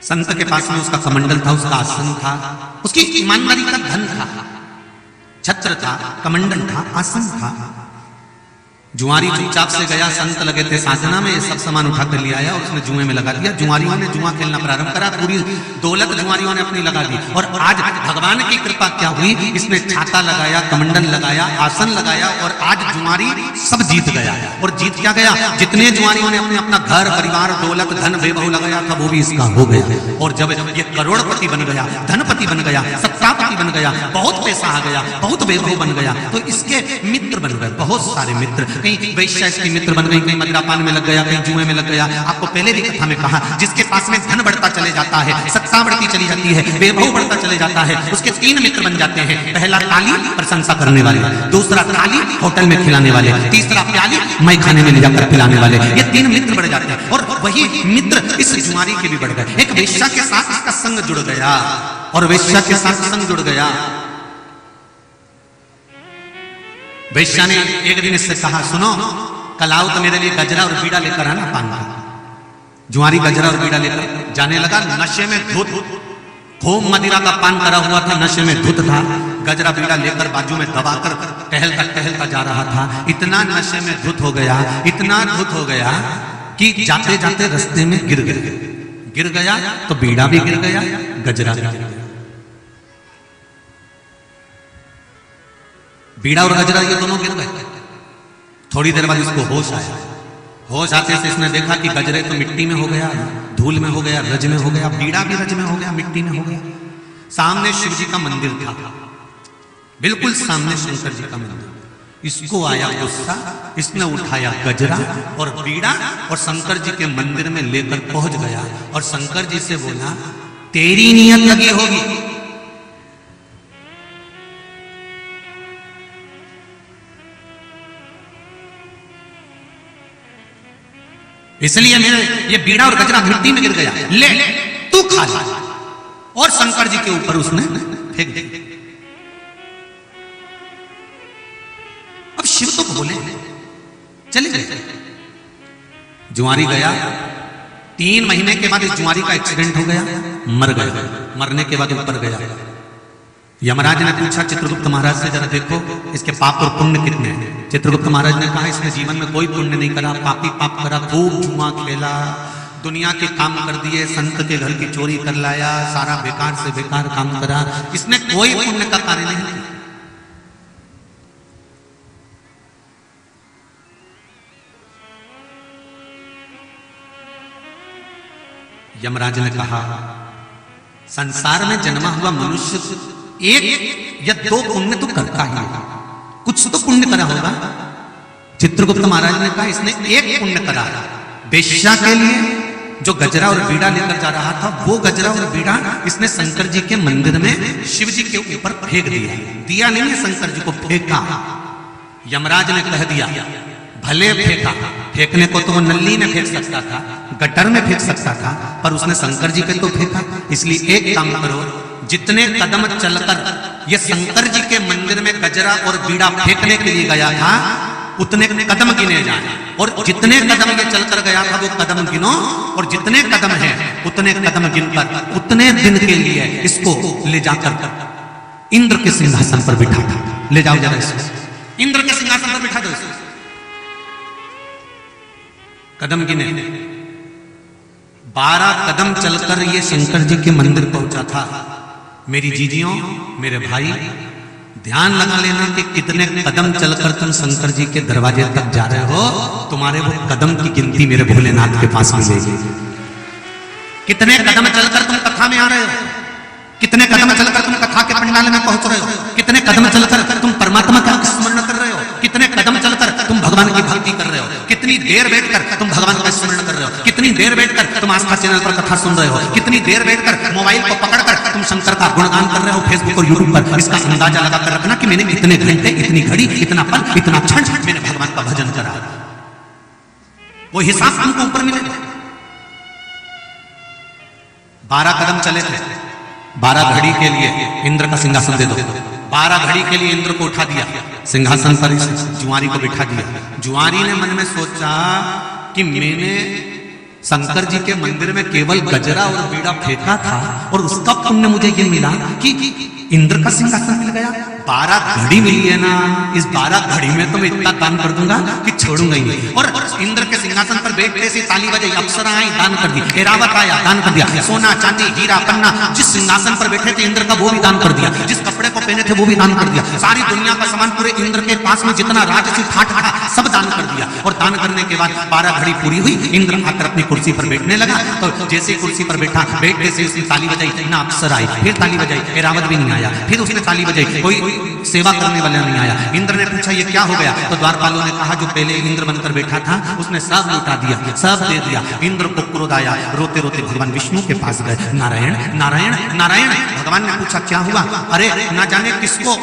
संत के पास में उसका कमंडल था, उसका आसन था, उसकी ईमानदारी का धन था, छत्र था, कमंडल था, आसन था। जुआरी चुपचाप से गया, संत लगे थे साधना में, सब सामान उठा कर ले आया और उसने जुए में लगा दिया। जुआरियों ने जुआ खेलना प्रारंभ करा, पूरी दौलत जुआरियों ने अपनी लगा दी। और आज भगवान की कृपा क्या हुई, इसने छाता लगाया, कमंडल लगाया, आसन लगाया और आज जुआरी सब जीत गया। और जीत क्या गया, जितने जुआरियों ने अपने अपना घर परिवार दौलत धन वैभव लगाया था वो भी इसका हो गया। और जब ये करोड़पति बन गया, धनपति बन गया, सत्तापति बन गया, बहुत पैसा आ गया, बहुत वैभव बन गया, तो इसके मित्र बन गए, बहुत सारे मित्र। कहीं वैश्या इसकी मित्र बन गई, कहीं मदिरापान में लग गया, कहीं जुए में लग गया। आपको पहले भी कथा में कहा, जिसके पास में धन बढ़ता चले जाता है, सत्ता बढ़ती चली जाती है, वैभव बढ़ता चले जाता है, उसके 3 मित्र बन जाते हैं। पहला ताली, प्रशंसा करने वाले, दूसरा ताली, होटल में खिलाने वाले, तीसरा प्याली, मैं खाने में ले जाकर पिलाने वाले। ये 3 मित्र बढ़ जाते हैं। और वही मित्र इस जुआरी के भी बढ़ गए। एक वैश्या के साथ इसका संग जुड़ गया और वैश्या के साथ संग जुड़ गया। वैश्या ने एक दिन इससे कहा, सुनो कल आओ तो मेरे लिए गजरा और बीड़ा लेकर आना पान का। जुआरी गजरा और बीड़ा लेकर जाने लगा, नशे में धुत, खूब मदिरा का पान करा हुआ था, नशे में धुत था, गजरा बीड़ा लेकर बाजू में दबाकर टहलता जा रहा था। इतना नशे में धुत हो गया, इतना धुत हो गया कि जाते जाते रास्ते में गिर गया तो बीड़ा भी गिर गया, गजरा भी गिर गया। बीड़ा और गजरा ये दोनों गिर गए। थोड़ी देर बाद इसको होश आया। होश आते से इसने देखा कि गजरे तो मिट्टी में हो गया, धूल में हो गया, रज में हो गया, बीड़ा भी रज में हो गया, मिट्टी में हो गया। सामने शिव जी का मंदिर था, बिल्कुल सामने शंकर जी का मंदिर। इसको आया गुस्सा, इसने उठाया गजरा और बीड़ा और शंकर जी के मंदिर में लेकर पहुंच गया और शंकर जी से बोला, तेरी नियत लगी होगी, इसलिए मेरे ये बीड़ा और गजरा मिट्टी में गिर गया, ले तू खा ले। और शंकर जी के ऊपर उसने फेंक दिया। अब शिव तो बोले, चले गए। जुआरी गया, 3 महीने के बाद इस जुआरी का एक्सीडेंट हो गया, मर गया। मरने के बाद ऊपर गया। यमराज ने पूछा चित्रगुप्त महाराज से, जरा देखो इसके पाप और पुण्य कितने हैं। चित्रगुप्त महाराज ने कहा, इसने जीवन में कोई पुण्य नहीं करा, पापी पाप करा, खूब जुआ खेला, दुनिया के काम कर दिए, संत के घर की चोरी कर लाया, सारा बेकार से बेकार काम करा, इसने कोई पुण्य का कार्य नहीं किया। यमराज ने कहा, संसार में जन्मा हुआ मनुष्य 1 या 2 पुण्य तो करता ही होगा, कुछ तो पुण्य करा होगा। चित्रगुप्त महाराज ने कहा, इसने 1 पुण्य करा। वेश्या के लिए जो गजरा और बीड़ा लेकर जा रहा था, वो गजरा और बीड़ा इसने शंकर जी के मंदिर में शिव जी के ऊपर फेंक दिया नहीं है, शंकर जी को फेंका। यमराज ने कह दिया, भले फेंका, फेंकने को तो वो नल्ली में फेंक सकता था, गटर में फेंक सकता था, पर उसने शंकर जी पे तो फेंका। इसलिए एक काम करो, जितने कदम चलकर ये शंकर जी के मंदिर में गजरा और बीड़ा फेंकने के लिए गया था, उतने कदम गिने जाए। और जितने कदम ये चलकर गया था वो कदम गिनो, और जितने कदम है उतने कदम गिनकर उतने दिन के लिए इसको ले जाकर इंद्र के सिंहासन पर बिठा था। ले जाओ जरा इसको, इंद्र के सिंहासन पर बिठा दो इसको। कदम गिने, 12 कदम चलकर ये शंकर जी के मंदिर पहुंचा था। मेरी जीजियों, मेरे भाई, ध्यान लगा लेना कि कितने कदम चलकर तुम शंकर जी के दरवाजे तक जा रहे हो, तुम्हारे वो कदम की गिनती मेरे भोलेनाथ के पास मिलेगी। कितने कदम चलकर तुम कथा में आ रहे हो, कितने कदम चलकर तुम कथा के पंडाल में पहुंच रहे हो, कितने कदम चलकर तुम परमात्मा का स्मरण कर रहे हो, कितने कदम चलकर तुम भगवान की भक्ति कर रहे हो, कितनी देर बैठकर तुम भगवान का स्मरण कर रहे हो, कितनी देर बैठकर तुम आस्था चैनल पर कथा सुन रहे हो, कितनी देर बैठकर मोबाइल को पकड़कर तुम शंकर का गुणगान कर रहे हो फेसबुक और यूट्यूब पर। इसका अंदाजा लगाकर रखना कि मैंने इतने घंटे, इतनी घड़ी, इतना पल, इतना क्षण मैंने भगवान का भजन करा। वो हिसाब तुमको ऊपर मिलेगा। 12 कदम चले थे, 12 घड़ी के लिए इंद्र का सिंहासन दे दो। 12 घड़ी के लिए इंद्र को उठा दिया, सिंहासन पर जुआरी को बिठा दिया। जुआरी ने मन में सोचा कि मैंने शंकर जी के मंदिर में केवल गजरा और बीड़ा फेंका था और उसका पुण्य मुझे ये मिला कि इंद्र का सिंहासन मिल गया। 12 घड़ी मिली है ना, इस 12 घड़ी में तो मैं इतना दान कर दूंगा कि छोड़ूंगा ही नहीं। और इंद्र के सिंहासन पर बैठते से ताली बजाई, अप्सरा आई दान कर दी, ऐरावत आया दान कर दिया, सोना चांदी हीरा पन्ना जिस सिंहासन पर बैठे थे इंद्र का वो भी दान कर दिया, जिस कपड़े को पहने थे वो भी दान कर दिया, सारी दुनिया का सामान पूरे इंद्र के पास में जितना राजसी ठाट था सब दान कर दिया। और दान करने के बाद 12 घड़ी पूरी हुई, इंद्र आकर अपनी कुर्सी पर बैठने लगा। तो जैसे कुर्सी पर बैठा, बैठते से उसने ताली बजाई, ना अप्सरा आई, फिर ताली बजाई, ऐरावत भी नहीं आया, फिर उसने ताली बजाई, कोई सेवा करने वाला नहीं आया। इंद्र ने पूछा ये क्या हो गया? तो द्वारपालों ने कहा जो पहले इंद्र बनकर बैठा था उसने सब लुटा दिया, सब दे दिया। इंद्र को क्रोध आया, रोते रोते भगवान विष्णु के पास गए, नारायण नारायण नारायण। भगवान ने पूछा क्या हुआ? अरे ना जाने किसको,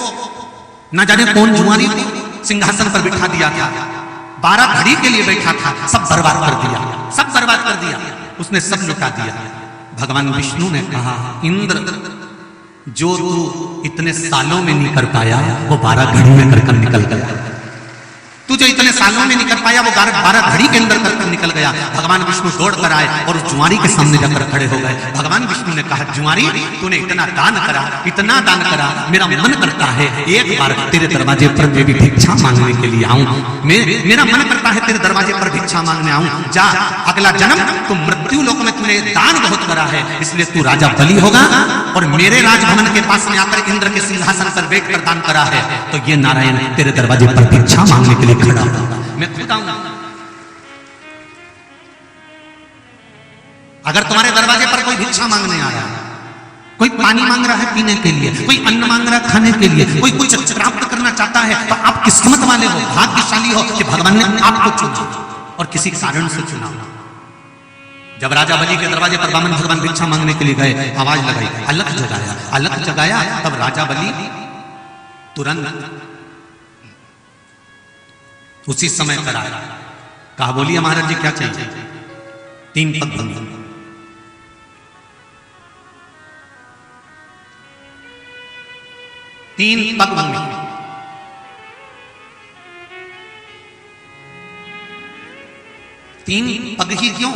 ना जाने कौन जुआरी को सिंहासन पर बिठा दिया था, 12 घड़ी के लिए बैठा था, सब बर्बाद कर दिया, सब बर्बाद कर दिया, उसने सब लुटा दिया। भगवान विष्णु ने कहा इंद्र जो तू इतने सालों में नहीं कर पाया वो 12 घड़ी में कर निकल गया। तू जो इतने सालों में नहीं कर पाया वो 12 घड़ी के अंदर कर निकल गया। भगवान विष्णु दौड़ कर आए और उस जुआरी के सामने जाकर खड़े हो गए। भगवान विष्णु ने कहा जुआरी तूने इतना दान करा, इतना दान करा, मेरा मन करता है एक बार तेरे दरवाजे पर मैं भी भिक्षा मांगने के लिए आऊं। मेरा मन करता है तेरे दरवाजे पर भिक्षा मांगने आऊं। जा, अगला जन्म तो मृत्यु लोक में तूने दान बहुत करा है, इसलिए तू राजा बलि होगा और मेरे राजभवन के पास में आकर इंद्र के सिंहासन पर बैठकर दान करा है। तो ये नारायण तेरे दरवाजे पर भिक्षा मांगने के लिए खड़ा होगा। मैं खुद आऊंगा। अगर तुम्हारे दरवाजे पर कोई भिक्षा मांगने आ रहा है, कोई पानी मांग रहा है पीने के लिए, कोई अन्न मांग रहा है खाने के लिए, कोई कुछ प्राप्त करना चाहता है, तो आप किस्मत वाले हो, भाग्यशाली हो कि भगवान ने आपको चुना और किसी कारण से चुना। जब राजा बलि के दरवाजे पर वामन भगवान भिक्षा मांगने के लिए गए, आवाज लगाई, अलख जगाया, अलख जगाया, तब राजा बलि तुरंत उसी समय कराया। कहा बोलिए महाराज जी क्या चाहिए? 3 पग भूमि, 3 पग भूमि। 3 पग ही क्यों?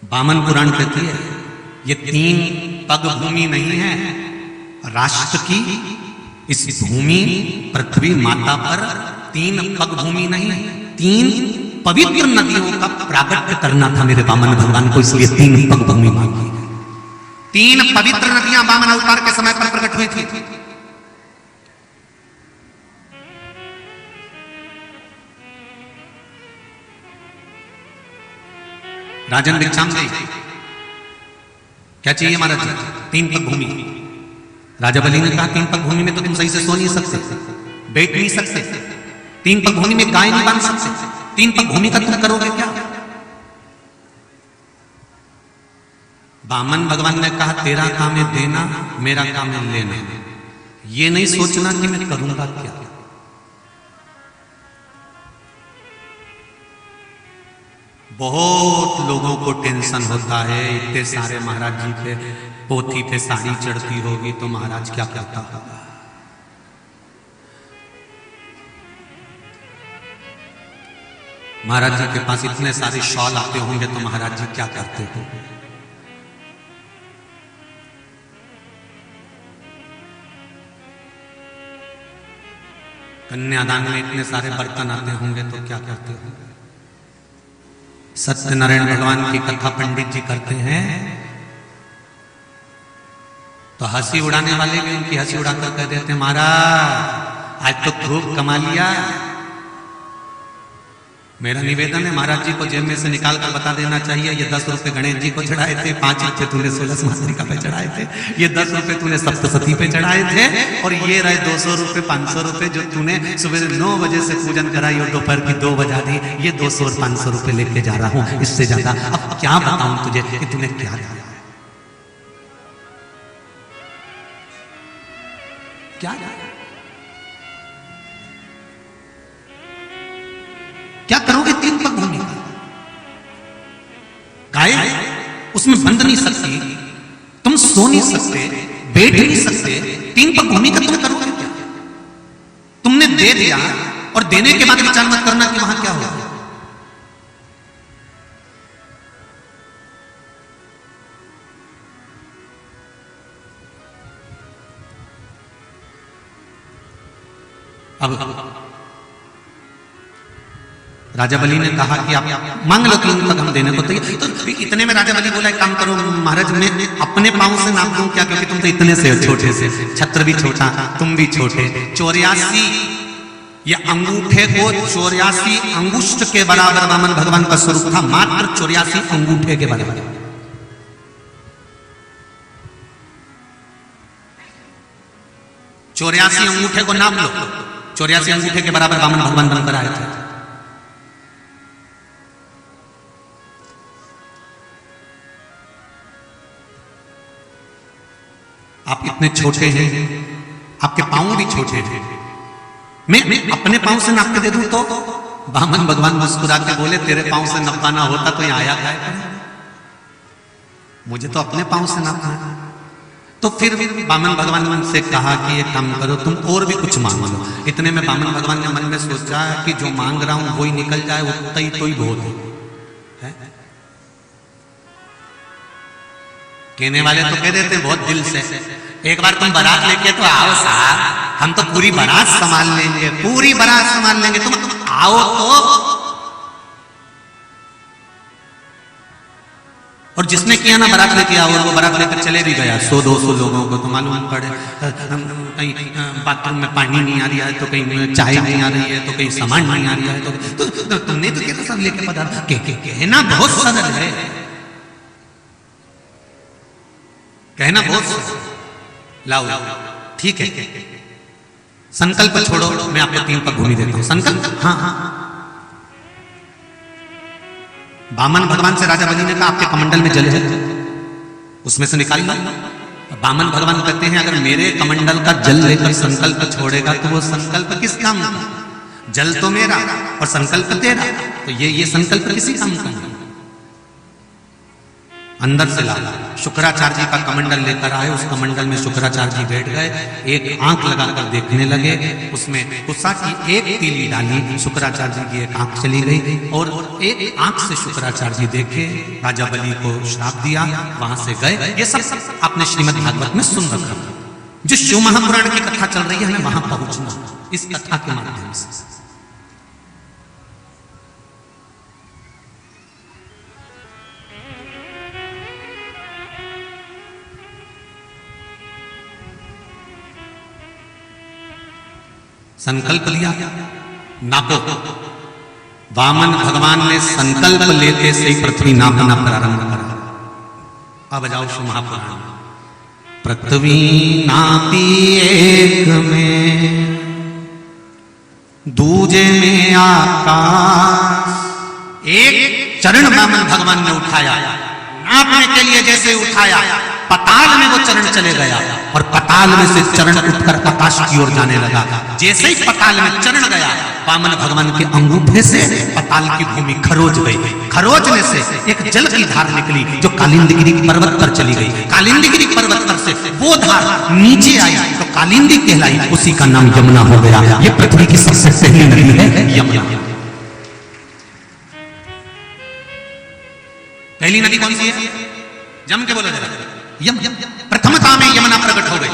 वामन पुराण कहती है ये 3 पग भूमि नहीं है, राष्ट्र की इस भूमि पृथ्वी माता पर 3 पग भूमि नहीं, 3 पवित्र नदियों का प्रागट्य करना था मेरे वामन भगवान को, इसलिए 3 पग भूमि मांगी। 3 पवित्र नदियां वामन अवतार के समय पर प्रकट हुई थी। राजन भिक्षाम दे, क्या चाहिए महाराज? 3 पग भूमि। राजा बलि ने कहा 3 पग भूमि में तो तुम सही से सो नहीं सकते, बैठ नहीं सकते, 3 पग भूमि में गाय नहीं बांध सकते, 3 पग भूमि का तुम करोगे क्या? वामन भगवान ने कहा तेरा काम है देना, मेरा काम है लेना, ये नहीं सोचना कि मैं करूंगा क्या। बहुत लोगों को टेंशन होता है, इतने सारे महाराज जी के पोथी पे साड़ी चढ़ती होगी तो महाराज क्या करता होगा। महाराज जी के पास इतने सारे शॉल आते होंगे तो महाराज जी क्या करते होंगे। कन्यादान में इतने सारे बर्तन आते होंगे तो क्या करते होंगे। सत्यनारायण भगवान की कथा पंडित जी करते हैं तो हंसी उड़ाने वाले भी उनकी हंसी उड़ाकर कह देते हैं महाराज आज तो खूब कमा लिया। मेरा निवेदन है महाराज जी को जेब में से निकाल कर बता देना चाहिए ये 10 रुपए गणेश जी को चढ़ाए थे, 5 रुपए तूने 16 मातृका पे चढ़ाए थे, ये 10 रुपए तूने सप्तशती पे चढ़ाए थे और ये रहे 200 रुपए 500 रुपए जो तूने सुबह 9 बजे से पूजन कराई और दोपहर की 2 बजा दी, ये 200 और 500 रुपए लेके जा रहा हूं, इससे ज्यादा अब क्या बताऊं तुझे कि तूने क्या दिया, क्या क्या करोगे 3 पग भूमि का? गाय उसमें बंध नहीं सकती, तुम सो नहीं सकते, बैठ नहीं सकते, 3 पग भूमि का तुम करोगे क्या? तुमने दे दिया और देने के बाद विचार मत करना कि वहां क्या होगा। अब राजा बलि ने कहा कि आप मांग लो, 3 तक हम देने को तैयार। तो इतने में राजा बलि बोला एक काम करो महाराज, मैं अपने पांव से नाप दूं क्या, क्योंकि तुम तो इतने से हो छोटे से, छत्र भी छोटा तुम भी छोटे। 84 ये अंगूठे को 84 अंगुष्ठ के बराबर वामन भगवान का स्वरूप था, मात्र 84 अंगूठे के बराबर। चौरासी अंगूठे को नाप लो, 84 अंगूठे के बराबर वामन भगवान बनकर आए थे। आप इतने छोटे हैं, आपके पांव भी छोटे थे, मैं अपने पांव से नाप के दे दूं तो वामन भगवान मुस्कुरा के बोले तेरे पांव से नपाना होता तो यहां आया क्या, मुझे तो अपने पांव से नापना है। तो फिर वामन भगवान से कहा कि एक काम करो तुम और भी कुछ मांग लो। इतने में वामन भगवान ने मन में सोचा कि जो मांग रहा हूं वही निकल जाए उतना ही तो ही बहुत है। कहने वाले तो कह देते बहुत दिल से, एक बार तुम बारात लेके तो आओ साहब, हम तो पूरी बारात संभाल लेंगे, पूरी बारात संभाल लेंगे, तुम आओ तो। और जिसने किया ना बारात लेके आओ, वो बारात लेकर चले भी गया 100-200 लोगों को तो मालूम पड़े, कहीं बाथरूम में पानी नहीं आ रहा है तो कहीं चाय नहीं आ रही है तो कहीं सामान नहीं आ रहा है तो तुमने तो क्या सब लेके पदार्थ, कहना बहुत सरल है, कहना बहुत लाओ ठीक है, संकल्प छोड़ो, मैं आपको 3 पग घूमी देता हूं। संकल्प, हाँ हाँ। वामन भगवान से राजा बलि ने कहा आपके कमंडल में जल है, उसमें से निकाल लो। वामन भगवान कहते हैं अगर मेरे कमंडल का जल लेकर संकल्प छोड़ेगा तो वो संकल्प किस काम का, जल तो मेरा और संकल्प तेरा, तो ये संकल्प किसी काम का। अंदर से ला, शुक्राचार्य जी का कमंडल लेकर आए, उस कमंडल में शुक्राचार्य जी बैठ गए, एक आंख लगाकर देखने लगे, उसमें कुत्सा की एक तीली डाली, शुक्राचार्य जी की एक आंख चली गई और एक आंख से शुक्राचार्य जी देखे, राजा बलि को श्राप दिया, वहां से गए। ये सब आपने श्रीमद् भागवत में सुन रखा। जिस शिव महापुराण की कथा चल रही है हमें वहां पहुंचना इस कथा के माध्यम से। संकल्प लिया, नापो। वामन भगवान ने संकल्प लेते से ही पृथ्वी नापना प्रारंभ करा। अब जाओ शिव महापुराण। पृथ्वी नापी एक में, दूजे में आकाश। एक चरण वामन भगवान ने उठाया, नापने के लिए जैसे उठाया, पताल में वो चरण चले गया और पताल में से चरण उठकर आकाश की ओर जाने लगा। जैसे ही पताल में चरण गया, वामन भगवान के अंगूठे से पताल की भूमि खरोच गई। खरोचने से एक जल की धार निकली जो कालिंदगिरी पर्वत पर चली गई। कालिंदगिरी पर्वत पर से वो धार नीचे आई तो कालिंदी कहलाई, उसी का नाम यमुना हो गया। ये पृथ्वी की सबसे पहली नदी है यमुना। पहली नदी कौन सी है? जम के बोला जरा। यम प्रथमता में यमुना प्रकट हो गई।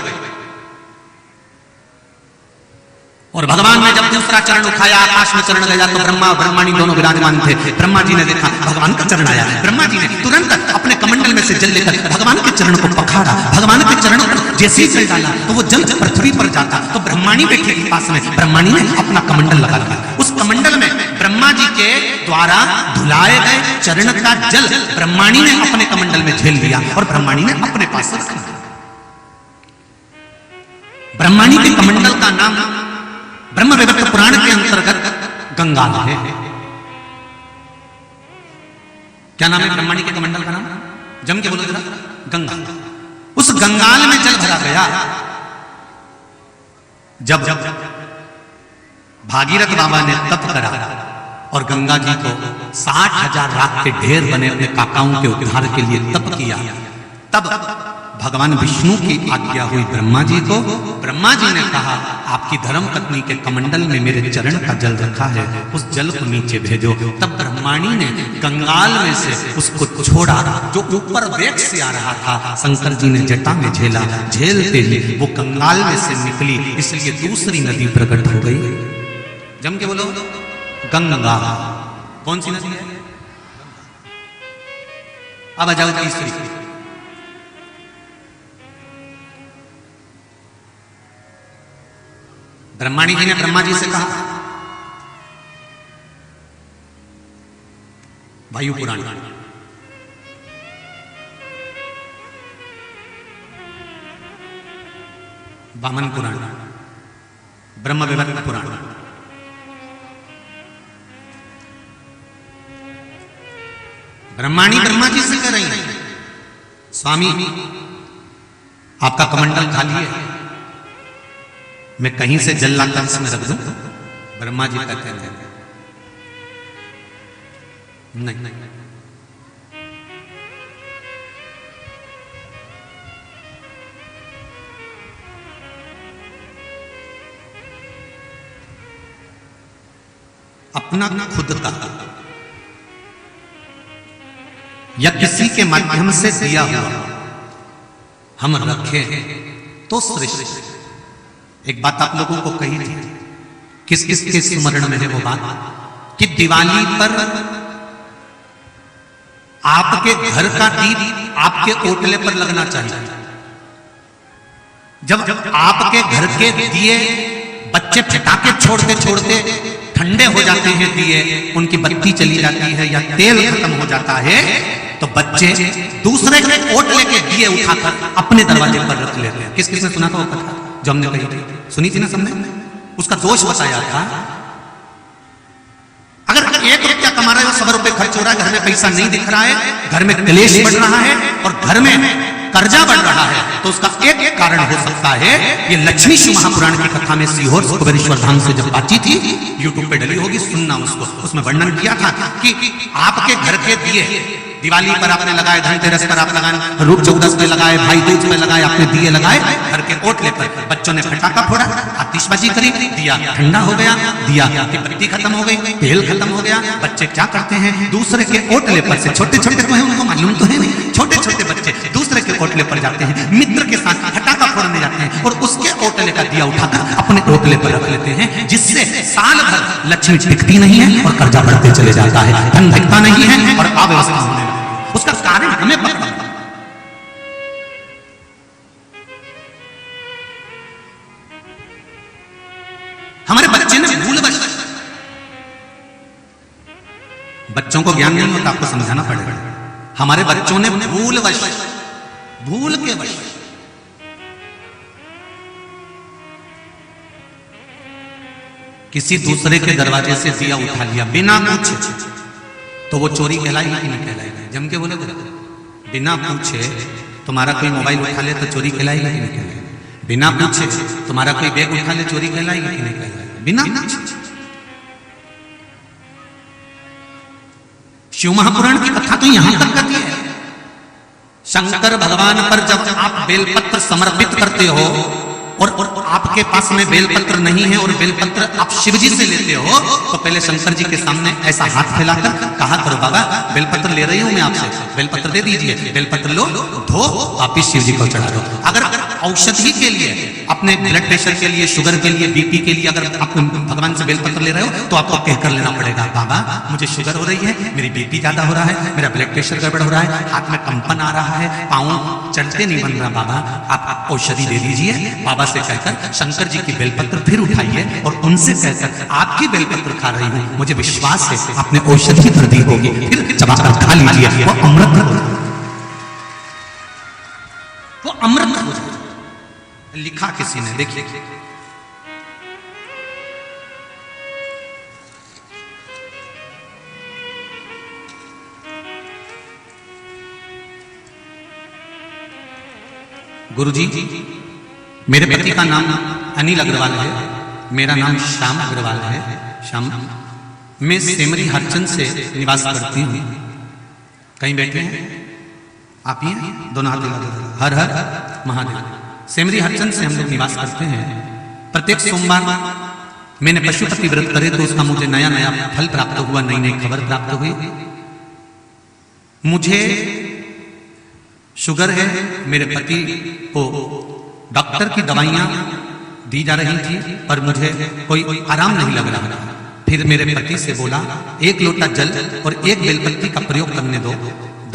और भगवान ने जब दूसरा चरण उठाया, आकाश में चरण गया तो ब्रह्मा और ब्रह्माणी दोनों विराजमान थे। ब्रह्मा जी ने देखा भगवान का चरण आया, ब्रह्मा जी ने तुरंत अपने कमंडल में से जल लेकर भगवान के चरण को पखाड़ा। भगवान के चरणों पर जैसे ही जल डाला तो वो जल पृथ्वी पर जाता। तो ब्रह्माणी बैठी थी पास में, ब्रह्माणी ने अपना कमंडल लगा दिया। उस कमंडल में ब्रह्मा जी के द्वारा धुलाए गए चरण का जल ब्रह्माणी ने अपने कमंडल में झेल लिया और ब्रह्माणी ने अपने पास रखा। ब्रह्माणी के कमंडल का नाम ब्रह्म वैवर्त पुराण के अंतर्गत गंगा है। क्या नाम है ब्रह्माणी के कमंडल का नाम? जम के बोलो जरा। गंगा। उस गंगाल में जल भरा गया। जब भागीरथ बाबा ने तप करा और गंगा जी को 60,000 राख के ढेर बने अपने काकाओं के उद्धार के लिए तप किया, तब भगवान विष्णु की आज्ञा हुई ब्रह्मा जी को। ब्रह्मा जी ने कहा आपकी धर्म पत्नी के कमंडल में मेरे चरण का जल रखा है, उस जल को नीचे भेजो। तब ब्रह्माणी ने गंगाल में से उसको छोड़ा जो ऊपर वेग से आ रहा था। शंकर जी ने जटा में झेला, झेलते ही वो गंगाल में से निकली, इसलिए दूसरी नदी प्रकट हो गई। जम के बोलो गंगा। कौन सी नदी है? अब आ जाओ तीसरी। ब्रह्माणी जी ने ब्रह्मा जी से कहा, वायु पुराण, वामन पुराण, ब्रह्म विवर्त पुराण, ब्रह्माणी ब्रह्मा जी से कह रही है स्वामी आपका कमंडल खाली है, मैं कहीं से जल लाकर इसमें रख दूं? ब्रह्मा जी कहते हैं नहीं। अपना खुद का या किसी के माध्यम से दिया हुआ हम रखे तो श्रेष्ठ। एक बात आप लोगों को कही थी, किस किस के स्मरण में है वो बात, कि दिवाली पर आपके घर का दीप आपके ओटले पर लगना चाहिए। जब आपके घर के दिए बच्चे पटाखे छोड़ते छोड़ते ठंडे हो जाते हैं, दिए उनकी बत्ती चली जाती है या तेल खत्म हो जाता है, तो बच्चे दूसरे के ओटले के दिए उठाकर अपने दरवाजे पर रख लेते हैं। किस किसने सुना था वो कथा जो हमने कही थी? सुनी थी ना सबने? उसका दोष बताया था, अगर 1 रुपया कमा रहे हो, 100 रुपए खर्च हो रहा है, घर में पैसा नहीं दिख रहा है, घर में क्लेश बढ़ रहा है और घर में कर्जा बढ़ रहा है, तो उसका एक कारण हो सकता है। ये लक्ष्मी शिव महापुराण की कथा में सीहोर कुबेरेश्वर धाम से जब बातचीत थी, यूट्यूब पे डली होगी, सुनना उसको। उसमें वर्णन किया था कि आपके घर के दिए दिवाली पर आपने लगाए, धनतेरस पर आप लगाए, रूप चौदस पे लगाए, भाई दूज पे लगाए, आपने दिए लगाए घर के ओटले पर। बच्चों ने पटाखा फोड़ा, आतिशबाजी करी, दिया ठंडा हो गया, दिया की बत्ती खत्म हो गई, तेल खत्म हो गया। बच्चे क्या करते हैं, दूसरे के ओटले पर से, छोटे छोटे तो है, उनको मालूम तो है नहीं, छोटे छोटे बच्चे दूसरे के ओटले पर जाते हैं, मित्र के साथ पटाखा फोड़ने जाते हैं और उसके ओटले का दिया उठाकर अपने ओटले पर रख लेते हैं, जिससे साल भर लक्ष्मी टिकती नहीं है और कर्जा बढ़ते चले जाता है, धन दिखता नहीं है और अव्यवस्था होने लगती है। उसका कारण हमें पता। हमारे बच्चे ने भूलवश, बच्चों को ज्ञान नहीं होता, आपको समझाना पड़ेगा। हमारे बच्चों ने भूलवश, भूल के वश किसी दूसरे के दरवाजे से दिया उठा लिया बिना पूछे, तो वो चोरी कहलाएगी कि नहीं कहलाएगी? जम के बोले बिना पूछे तुम्हारा कोई मोबाइल उठा ले तो चोरी कहलाएगी कि नहीं कहलाएगी? बिना पूछे तुम्हारा कोई बैग उठा ले चोरी कहलाएगी कि नहीं कहलाएगी? बिना पूछे। शिव महापुराण की कथा तो यहां तक कहती है, शंकर भगवान पर जब आप बेलपत्र समर्पित करते हो और आपके पास में बेलपत्र नहीं है और बेलपत्र आप शिवजी से लेते हो, तो पहले शंकर जी के सामने ऐसा हाथ फैलाकर कहा करो, बाबा बेलपत्र ले रही हूं मैं आपसे, बेलपत्र दे दीजिए, बेलपत्र लो, धो, वापिस शिव जी को चढ़ा दो। अगर औषधि के लिए, अपने ब्लड प्रेशर के लिए, शुगर के लिए, बीपी के लिए अगर आप भगवान से बेलपत्र ले रहे हो, तो आपको कहकर लेना पड़ेगा, बाबा मुझे शुगर हो रही है, मेरी बीपी ज्यादा हो रहा है, मेरा ब्लड प्रेशर गड़बड़ हो रहा है, हाथ में कंपन आ रहा है, पांव चलते नहीं बन रहा, बाबा आप औषधि दे दीजिए। बाबा से कहकर शंकर जी की बेलपत्र फिर उठाइए और उनसे कहकर आपकी बेलपत्र खा रही हूं, मुझे विश्वास है आपने औषधि कर दी होगी, फिर चबाकर खा लीजिए, वो अमृत हो जाए, वो अमृत हो जाए। लिखा किसी ने, देखिए गुरुजी, मेरे पति का नाम अनिल अग्रवाल है, मेरा नाम श्याम अग्रवाल है, श्याम, मैं सेमरी हरचंद से निवास करती हूँ। कहीं बैठे हैं? आप ही हैं? दोनों हाथ हिला दो। हर हर महादेव। सेमरी हरचंद से हम लोग निवास करते हैं। प्रत्येक सोमवार मैंने पशुपति व्रत करे तो उसका मुझे नया नया फल प्राप्त हुआ, नई नई खबर प्राप्त हुई। मुझे शुगर है, मेरे पति को डॉक्टर की दवाइयां दी जा रही थी पर मुझे कोई आराम नहीं लग रहा। फिर मेरे पति से बोला 1 लोटा जल और 1 बेलपत्ती का प्रयोग करने दो।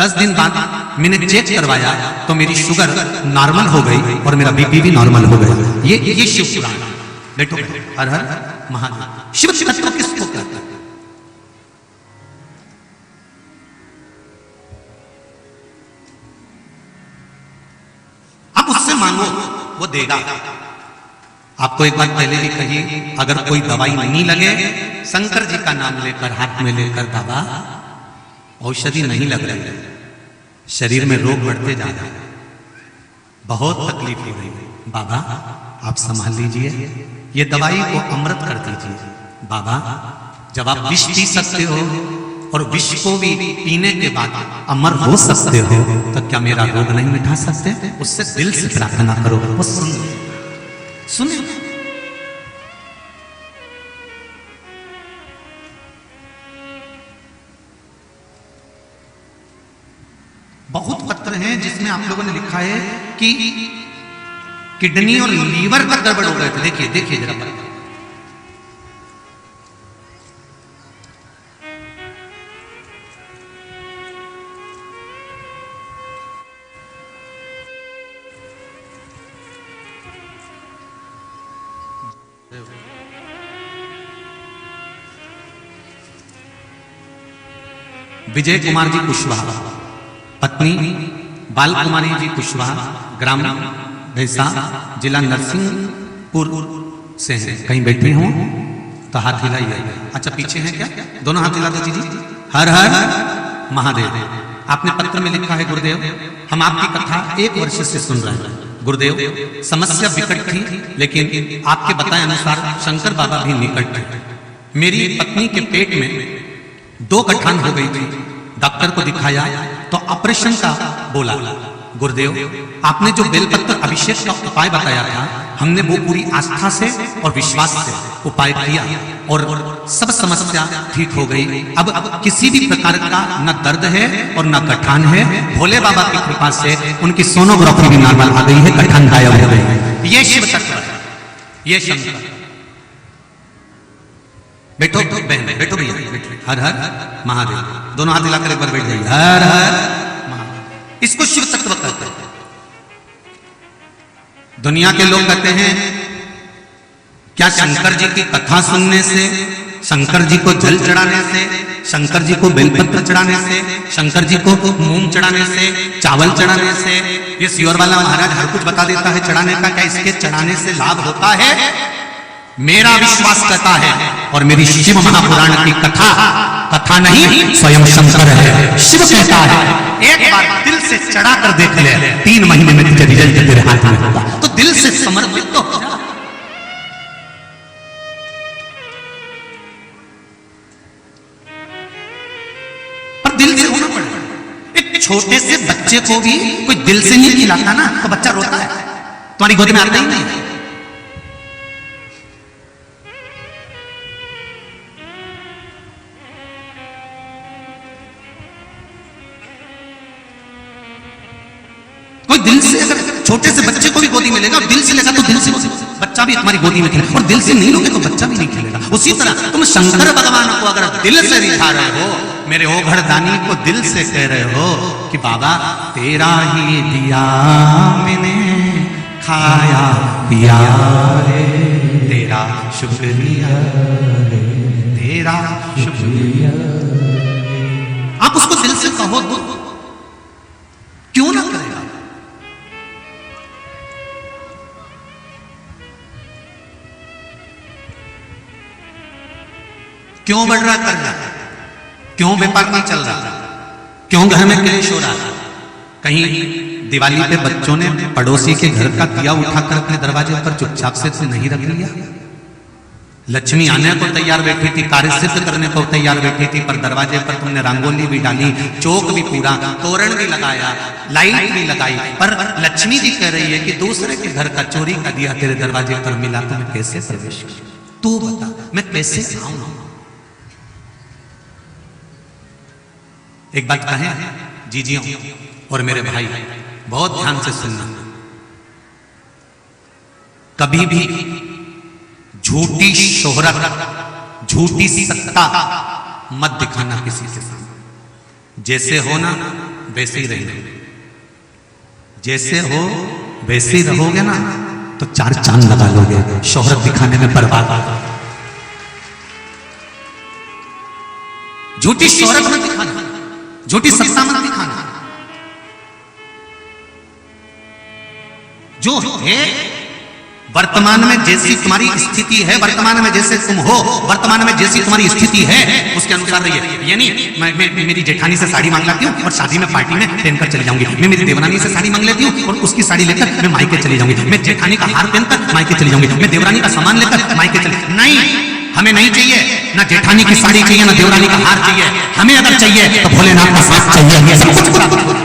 10 दिन बाद मैंने चेक करवाया तो मेरी शुगर नॉर्मल हो गई और मेरा बीपी भी नॉर्मल हो गया। ये शिव पुराण। बैठो। हर हर महादेव। शिव तत्व किसको कहते हैं? आप उससे मांगो वो देगा। आपको एक बात पहले भी कही, अगर कोई दवाई नहीं लगे, शंकर जी का नाम लेकर हाथ में लेकर बाबा औषधि नहीं लग रही, शरीर में रोग बढ़ते जा रहे, बहुत तकलीफ हो रही है, बाबा आप संभाल लीजिए, ये दवाई को अमृत कर दीजिए। बाबा जब आप विष पी सकते हो और विष को भी पीने के बाद अमर हो सकते हो तो क्या मेरा रोग नहीं मिटा सकते? उससे दिल से प्रार्थना करो। वो सुने बहुत पत्र हैं जिसमें आप लोगों ने लिखा है कि किडनी और लीवर का गड़बड़ हो गए थे। देखिए देखिए जरा पत्र। विजय कुमार जी कुशवाहा, पत्नी बाल कुमारी जी कुशवाहा, ग्राम भैसा, जिला नरसिंहपुर से हैं। कहीं बैठे हों तो हाथ हिलाइए। अच्छा पीछे हैं क्या? दोनों हाथ हिला दो जी। हर हर महादेव। आपने पत्र में लिखा है गुरुदेव हम आपकी कथा 1 वर्ष से सुन रहे हैं। गुरुदेव समस्या विकट थी लेकिन आपके बताए अनुसार शंकर बाबा भी निकट थे। मेरी पत्नी के पेट में 2 गठान हो गई थी। डॉक्टर को दिखाया तो ऑपरेशन का बोला। गुरुदेव आपने जो बेलपत्र अभिषेक का उपाय बताया था हमने वो पूरी आस्था से और विश्वास से उपाय किया और सब समस्या ठीक हो गई। अब किसी भी प्रकार का न दर्द है और न गठान है। भोले बाबा की कृपा से उनकी सोनोग्राफी भी नॉर्मल आ गई है, गठान गायब हो गए। ये शिव तत्व, ये शंकर। बैठो बहन, बैठो भैया, हर हर महादेव। दोनों हाथ हिलाकर एक बार बैठ जाइए। हर हर महादेव। इसको शिव तत्व कहते हैं। दुनिया के लोग कहते हैं क्या शंकर जी की कथा सुनने से, शंकर जी को जल चढ़ाने से, शंकर जी को बेलपत्र चढ़ाने से, शंकर जी को मूंग चढ़ाने से, चावल चढ़ाने से, ये सियोर वाला महाराज हर कुछ बता देता है चढ़ाने का, क्या इसके चढ़ाने से लाभ होता है? मेरा विश्वास कहता है और मेरी शिव महापुराण की कथा नहीं स्वयं शंकर है। शिव कहता है एक बार दिल से चढ़ा कर देख ले, 3 महीने में तुझे रिजल्ट तेरे हाथ में होगा। तो दिल से समर्पित तो हो जा। पर दिल से होना पड़ेगा। एक छोटे से बच्चे को भी कोई दिल से नहीं खिलाता ना तो बच्चा रोता है, तुम्हारी गोद में आता ही नहीं। दिल से अगर छोटे से बच्चे को भी गोदी में लेगा और दिल से लेगा तो दिल से बच्चा भी तुम्हारी गोदी में खेलेगा, और दिल से नहीं लोगे तो बच्चा भी नहीं खेलेगा। उसी तरह तुम शंकर भगवान को अगर दिल से रिझा रहे हो, मेरे ओघड़दानी को दिल से कह रहे हो कि बाबा तेरा ही दिया मैंने खाया पिया रे, तेरा शुक्रिया रे, तेरा शुक्रिया। आप उसको दिल से कहो तो क्यों ना करेगा? क्यों बढ़ रहा कर्जा? क्यों व्यापार नहीं चल रहा? क्यों घर में क्लेश हो रहा? कहीं दिवाली पे बच्चों ने पड़ोसी के घर का दिया उठाकर अपने दरवाजे पर चुपचाप से नहीं रख लिया? लक्ष्मी आने को तैयार बैठी थी, कार्य सिद्ध करने को तैयार बैठी थी, पर दरवाजे पर तुमने रंगोली भी डाली, चौक भी पूरा, तोरण भी लगाया, लाइट भी लगाई, पर लक्ष्मी जी कह रही है कि दूसरे के घर का चोरी का दिया तेरे दरवाजे पर मिला तो मैं कैसे प्रवेश करूं? तू बता मैं कैसे आऊं? एक बात कहें जीजियों और मेरे भाई, बहुत ध्यान से सुनना, कभी भी झूठी शोहरत, झूठी सत्ता मत दिखाना किसी के सामने। जैसे हो ना वैसे ही रहना, जैसे हो वैसे ही रहोगे ना तो 4 चांद लगा लोगे। शोहरत दिखाने में बर्बाद। झूठी शोहरत मत दिखाना, झूठी सत्ता मत दिखाना। जो है वर्तमान में जैसी तुम्हारी स्थिति है, वर्तमान में जैसे तुम हो, वर्तमान में जैसी तुम्हारी स्थिति है उसके अनुसार रहिए। यानी मैं मेरी जेठानी से साड़ी मांग लाती हूँ और शादी में पार्टी में पहनकर चली जाऊंगी। मैं मेरी देवरानी से साड़ी मांग लेती हूँ और उसकी साड़ी लेकर मैं मायके चली जाऊंगी। मैं जेठानी का हार पहनकर मायके चली जाऊंगी। मैं देवरानी का सामान लेकर मायके चली, नहीं, हमें नहीं चाहिए ना जेठानी की साड़ी चाहिए ना देवरानी का हार चाहिए। हमें अगर चाहिए तो भोलेनाथ का साथ चाहिए। सब कुछ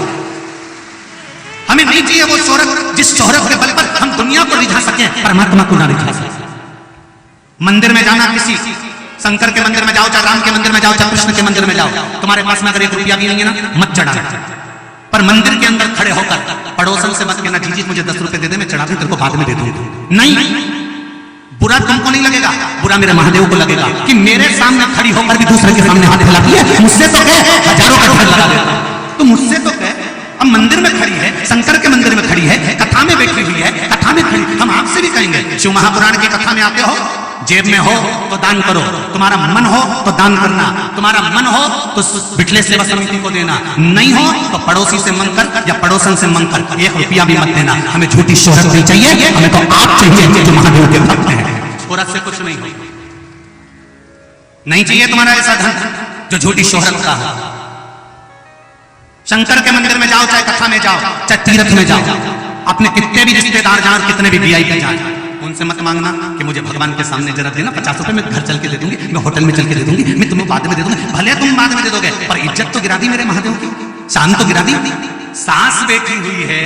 हमें नहीं चाहिए वो शोहरत जिस शोहरत के बल पर हम दुनिया को रिझा सके, परमात्मा को ना रिझा सके। मंदिर में जाना, किसी शंकर के मंदिर में जाओ, चाहे राम के मंदिर में जाओ, चाहे कृष्ण के मंदिर में जाओ, तुम्हारे पास में अगर 1 रुपया भी नहीं है ना मत चढ़ाना। पर मंदिर के अंदर खड़े होकर पड़ोसन से मत कहना जी मुझे 10 रुपए दे दे, मैं चढ़ा दूं, तेरे को बाद में दे दूंगा। नहीं, बुरा तुमको नहीं लगेगा, बुरा मेरे महादेव को लगेगा कि मेरे सामने खड़ी होकर भी दूसरे के सामने हाथ फैलाती है। मुझसे तो कह हजारों का घर लगा देता, तो मुझसे तो कह। अब मंदिर में खड़ी है, शंकर के मंदिर में खड़ी है, कथा में बैठी हुई है, कथा में खड़ी, हम आपसे भी कहेंगे शिव महापुराण की कथा में आते हो, जेब में हो तो दान करो, तुम्हारा मन हो तो दान करना, तुम्हारा मन हो तो बिटले सेवा समिति को देना, नहीं हो तो पड़ोसी से मांगकर या पड़ोसन से मांगकर 1 रुपया भी मत देना। हमें झूठी शोहरत नहीं चाहिए, हमें तो आप चाहिए जो महादेव के भक्त हैं। शोहरत से कुछ नहीं हो, नहीं चाहिए तुम्हारा ऐसा धन जो झूठी शोहरत का हो। शंकर के मंदिर में जाओ, चाहे कथा में जाओ, चाहे तीर्थ में जाओ, अपने कितने भी रिश्तेदार जाओ, कितने भी वीआईपी जाओ, उनसे मत मांगना कि मुझे भगवान के सामने जरा देना 50 रुपए, मैं घर चल के दे दूंगी, मैं होटल में चल के दे दूंगी, मैं तुम्हें बाद में दे दूंगी। भले तुम बाद में दे दोगे पर इज्जत तो गिरा दी मेरे महादेव की, शान तो गिरा दी। सास बैठी हुई है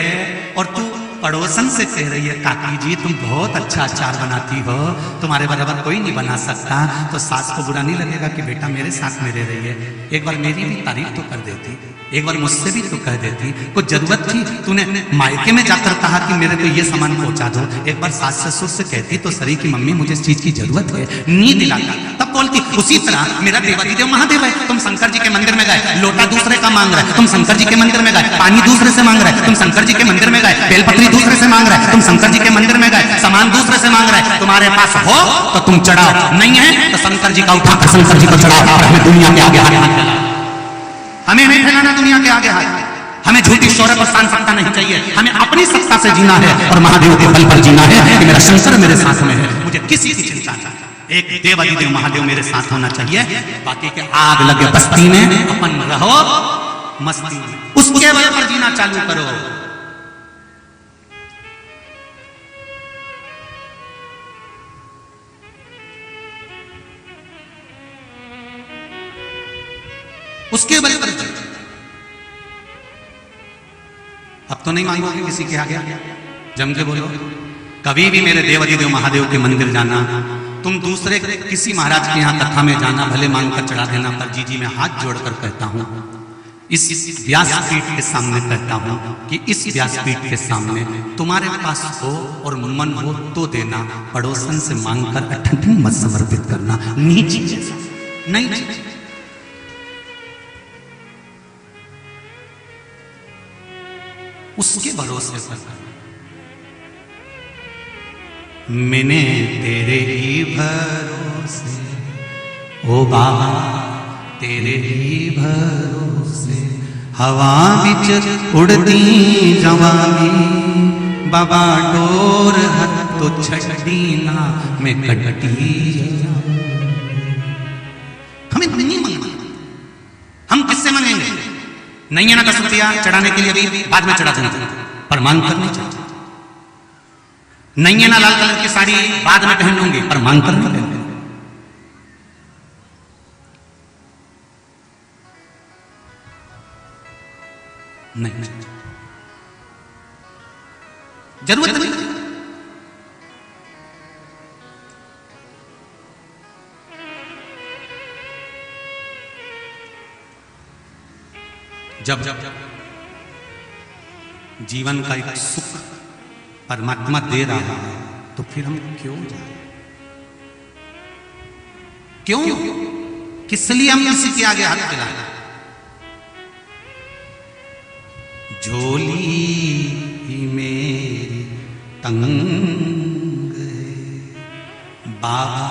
और तू पड़ोसन से कह रही है काकी जी तुम बहुत अच्छा अचार बनाती हो, तुम्हारे बराबर कोई नहीं बना सकता, तो सास को बुरा नहीं लगेगा कि बेटा मेरे साथ में रह रही है, एक बार मेरी भी तारीफ तो कर देती, एक बार मुझसे भी तो कह देती। कुछ जरूरत थी तूने मायके में जाकर कहा कि मेरे को ये सामान पहुंचा दो, एक बार सास ससुर से कहती तो सरी की मम्मी मुझे इस चीज की जरूरत है, नहीं दिलाता, तब बोलती। उसी तरह मेरा देवाधिदेव महादेव है, तुम शंकर जी के मंदिर में गए, लोटा दूसरे का मांग रहे, तुम शंकर जी के मंदिर में गए, पानी दूसरे से मांग रहे, तुम शंकर जी के मंदिर में गए, बेलपत्री दूसरे से मांग रहे, तुम शंकर जी के मंदिर में गए, सामान दूसरे से मांग रहे, तुम्हारे पास हो तो तुम चढ़ाओ, नहीं है तो शंकर जी का उठाकर शंकर जी को चढ़ाओ। हमें दुनिया के आगे हाथ, हमें नहीं फैलाना दुनिया के आगे हाथ। हमें झूठी शोहरत और शान सत्ता नहीं चाहिए, हमें अपनी सत्ता से जीना है और महादेव के बल पर जीना है कि मेरा शंकर मेरे साथ में है, मुझे किसी की चिंता नहीं। एक देवाधिदेव महादेव मेरे साथ होना चाहिए, बाकी के आग लगे बस्ती में अपन रहो मस्ती में, उसके बल पर जीना चालू करो। उसके बल पर अब तो नहीं मांगोगे किसी के आगे, जम के बोलो। कभी भी मेरे देवाधिदेव महादेव के मंदिर जाना, तुम दूसरे किसी महाराज के यहाँ कथा में जाना, भले मांग कर चढ़ा देना, पर जी मैं हाथ जोड़कर कहता हूं, इस व्यासपीठ के सामने कहता हूं कि इस व्यासपीठ के सामने तुम्हारे पास हो और मन हो तो देना, पड़ोसन से मांगकर अठन मत समर्पित करना, नीचे नहीं। उसके भरोसे पर मैंने तेरे ही भरोसे, ओ बाबा तेरे ही भरोसे, हवा बिच उड़ती जवानी, बाबा डोर हथ तो छड़ी ना मैं कटती। हमें नहीं मांगना, हम किससे मांगेंगे? नहीं है ना 10 रुपया चढ़ाने के लिए, अभी बाद में चढ़ा देंगे, पर मांग कर नहीं चढ़ा। नहीं है ना लाल कलर की साड़ी, बाद में पहन लूंगी, पर मांग कर नहीं पहन। नहीं, जरूरत नहीं। जब जीवन का एक सुख परमात्मा दे रहा है तो फिर हम क्यों जाए? क्यों? किस लिए हम किसी के आगे हाथ फैलाएं? झोली मेरी तंग है, बाबा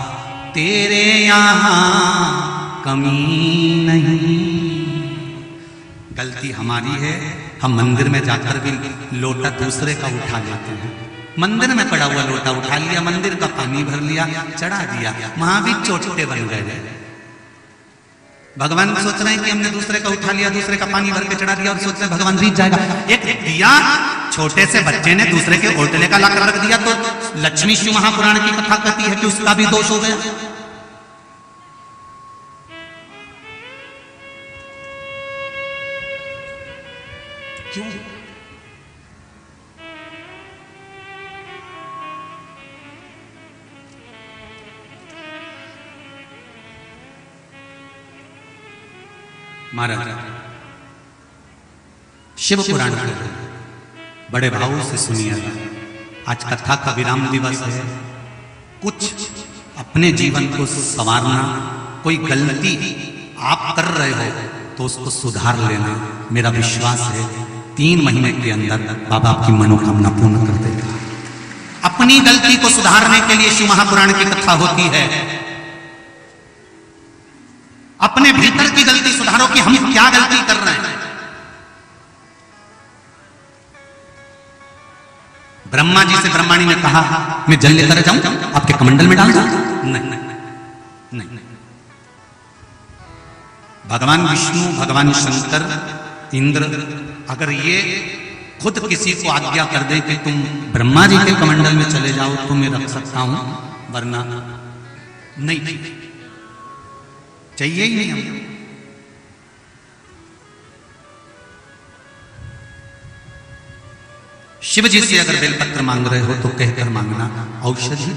तेरे यहाँ कमी नहीं। गलती हमारी है, हम मंदिर में जाकर भी लोटा दूसरे का उठा लेते हैं। मंदिर में पड़ा हुआ लोटा उठा लिया, मंदिर का पानी भर लिया, चढ़ा दिया, वहां भी चोटे बन गए। भगवान सोच रहे हैं कि हमने दूसरे का उठा लिया, दूसरे का पानी भर के चढ़ा दिया और सोच रहे भगवान जीत जाएगा। एक दिया छोटे से बच्चे ने दूसरे के ओटले का लाकर रख दिया तो लक्ष्मी शिव महापुराण की कथा कहती है कि उसका भी दोष हो गया। क्यों? महाराज शिव पुराण बड़े भाव से सुनिएगा। आज कथा का विराम दिवस है। कुछ अपने जीवन को संवारना, कोई गलती आप कर रहे हो तो उसको सुधार लेना। मेरा विश्वास है 3 महीने के अंदर बाबा आपकी मनोकामना पूर्ण कर देगा। अपनी गलती को सुधारने के लिए शिव महापुराण की कथा होती है। अपने भीतर की गलती सुधारो कि हम क्या गलती कर रहे हैं। ब्रह्मा जी से ब्रह्माणी ने कहा मैं जल लेकर जाऊं, आपके कमंडल में डाल दूं? नहीं, नहीं। भगवान विष्णु, भगवान शंकर, इंद्र अगर ये खुद किसी को आज्ञा कर दे कि तुम ब्रह्मा जी के कमंडल में चले जाओ तो मैं रख सकता हूं, वरना नहीं चाहिए ही नहीं। हम शिव जी से अगर बेलपत्र मांग रहे हो तो कहकर मांगना, औषधि